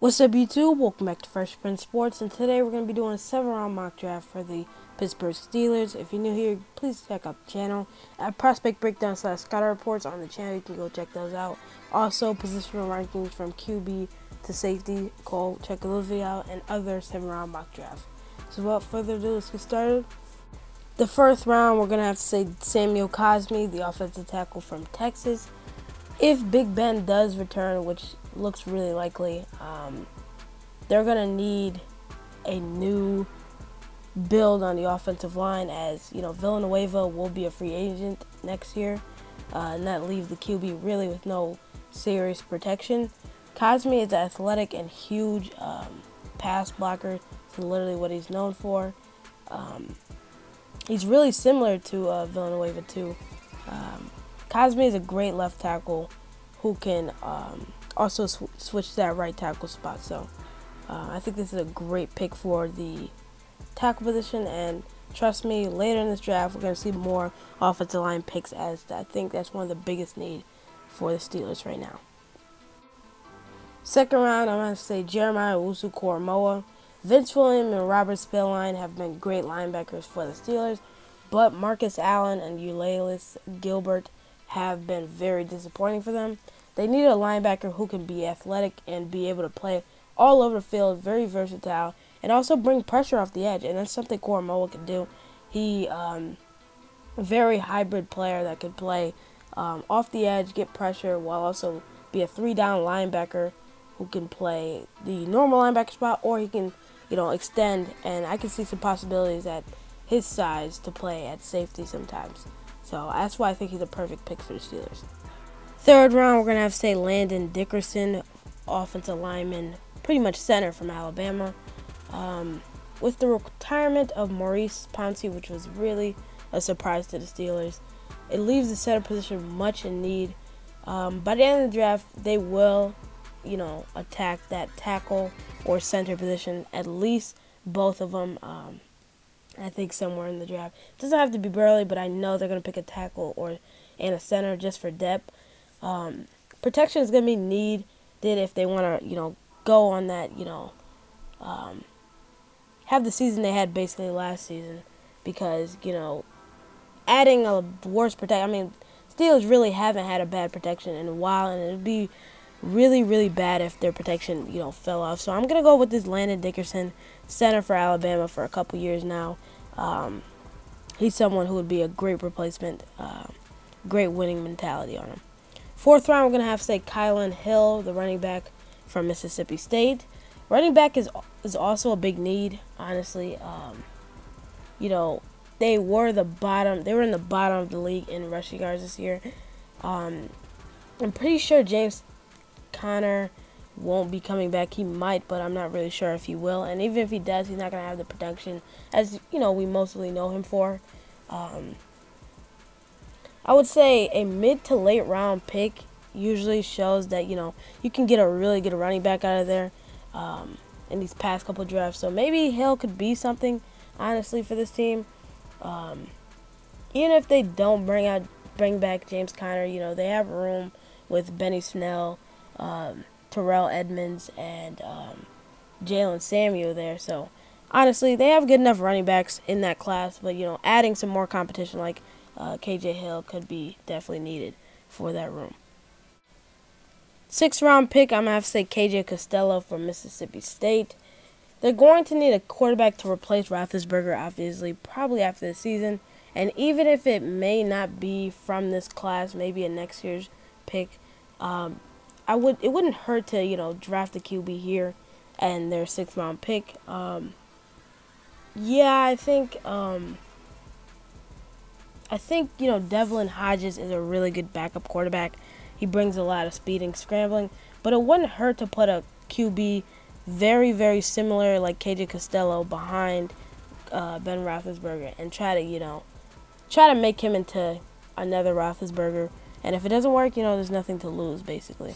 What's up, YouTube? Welcome back to Fresh Prince Sports, and today we're going to be doing a 7-round mock draft for the Pittsburgh Steelers. If you're new here, please check out the channel. At Prospect Breakdown / Scouting Reports on the channel, you can go check those out. Also, positional rankings from QB to safety, go check those videos out, and other 7-round mock drafts. So without further ado, let's get started. The first round, we're going to have to say Samuel Cosmi, the offensive tackle from Texas. If Big Ben does return, which looks really likely, they're going to need a new build on the offensive line, as you know, Villanueva will be a free agent next year, and that leaves the QB really with no serious protection. Cosmi is athletic and huge pass blocker. It's literally what he's known for. He's really similar to Villanueva too. Cosmi is a great left tackle who can also switch to that right tackle spot. So I think this is a great pick for the tackle position. And trust me, later in this draft, we're going to see more offensive line picks, as I think that's one of the biggest needs for the Steelers right now. Second round, I'm going to say Jeremiah Owusu-Koramoah. Vince Williams and Robert Spillane have been great linebackers for the Steelers, but Marcus Allen and Ulysses Gilbert have been very disappointing for them. They need a linebacker who can be athletic and be able to play all over the field, very versatile, and also bring pressure off the edge, and that's something Koramoah can do. He a very hybrid player that can play off the edge, get pressure, while also be a 3-down linebacker who can play the normal linebacker spot, or he can, extend, and I can see some possibilities at his size to play at safety sometimes. So that's why I think he's a perfect pick for the Steelers. Third round, we're going to have to say Landon Dickerson, offensive lineman, pretty much center from Alabama. With the retirement of Maurice Pouncey, which was really a surprise to the Steelers, it leaves the center position much in need. By the end of the draft, they will, attack that tackle or center position, at least both of them. I think somewhere in the draft. It doesn't have to be early, but I know they're going to pick a tackle and a center just for depth. Protection is going to be needed if they want to, go on that, have the season they had basically last season, because, adding a worse protection, Steelers really haven't had a bad protection in a while, and it would be really, really bad if their protection, fell off. So I'm going to go with this Landon Dickerson, center for Alabama for a couple years now. He's someone who would be a great replacement, great winning mentality on him. Fourth round, we're going to have to say Kylan Hill, the running back from Mississippi State. Running back is also a big need, honestly. They were in the bottom of the league in rushing yards this year. I'm pretty sure James Conner won't be coming back. He might, but I'm not really sure if he will. And even if he does, he's not going to have the production as, we mostly know him for. I would say a mid to late round pick usually shows that, you can get a really good running back out of there in these past couple of drafts. So maybe Hill could be something, honestly, for this team. Even if they don't bring back James Conner, they have room with Benny Snell, Terrell Edmonds, and Jalen Samuel there. So honestly, they have good enough running backs in that class, but adding some more competition like KJ Hill could be definitely needed for that room. Sixth round pick, I'm going to have to say KJ Costello from Mississippi State. They're going to need a quarterback to replace Roethlisberger, obviously, probably after the season. And even if it may not be from this class, maybe a next year's pick, it wouldn't hurt to, draft a QB here and their 6th round pick. I think Devlin Hodges is a really good backup quarterback. He brings a lot of speed and scrambling, but it wouldn't hurt to put a QB very, very similar like KJ Costello behind Ben Roethlisberger and try to make him into another Roethlisberger. And if it doesn't work, there's nothing to lose, basically.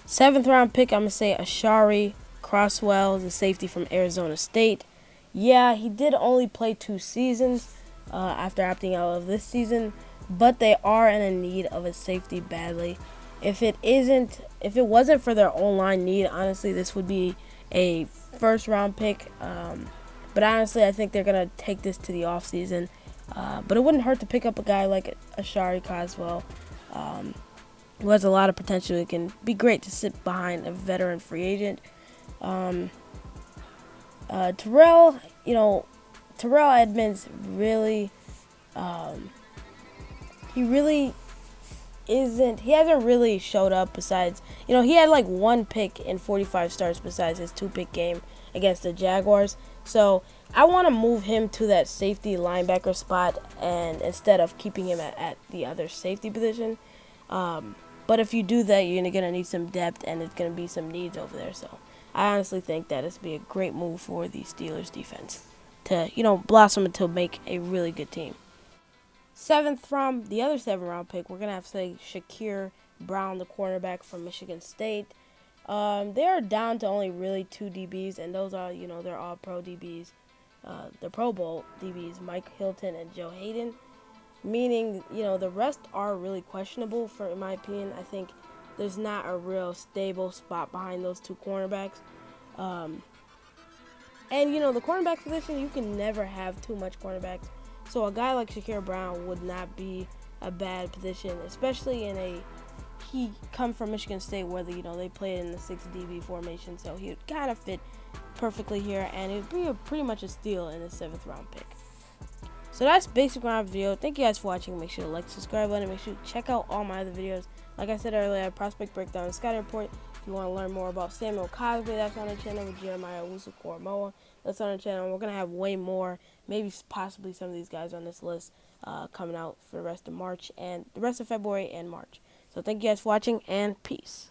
7th round pick, I'm going to say Ashari Crosswell, the safety from Arizona State. Yeah, he did only play 2 seasons after opting out of this season, but they are in a need of a safety badly. If it isn't if it wasn't for their online need, honestly, this would be a first round pick. But honestly, I think they're going to take this to the offseason. But it wouldn't hurt to pick up a guy like Ashari Coswell, who has a lot of potential. It can be great to sit behind a veteran free agent. Terrell, Terrell Edmonds really, he hasn't really showed up besides, he had like one pick in 45 starts besides his 2-pick game against the Jaguars. So I want to move him to that safety linebacker spot, and instead of keeping him at the other safety position. But if you do that, you're going to need some depth, and it's going to be some needs over there. So I honestly think that this would be a great move for the Steelers defense to, blossom and to make a really good team. The other 7th-round pick, we're going to have to say Shakir Brown, the cornerback from Michigan State. They are down to only really 2 DBs, and those are, they're all pro DBs. The Pro Bowl DBs, Mike Hilton and Joe Hayden. Meaning, the rest are really questionable, in my opinion. I think there's not a real stable spot behind those 2 cornerbacks. And, the cornerback position, you can never have too much cornerbacks. So a guy like Shakir Brown would not be a bad position, especially he come from Michigan State where, they played in the 6 DB formation. So he would kind of fit perfectly here, and it would be pretty much a steal in the 7th-round pick. So that's basically my video. Thank you guys for watching. Make sure to like, subscribe button. Make sure to check out all my other videos. Like I said earlier, I have Prospect Breakdown and Scouting Report. If you want to learn more about Samuel Cosby, that's on the channel. With Jeremiah Owusu-Koramoah, that's on the channel. We're going to have way more, maybe possibly some of these guys on this list coming out for the rest of March and the rest of February and March. So thank you guys for watching, and peace.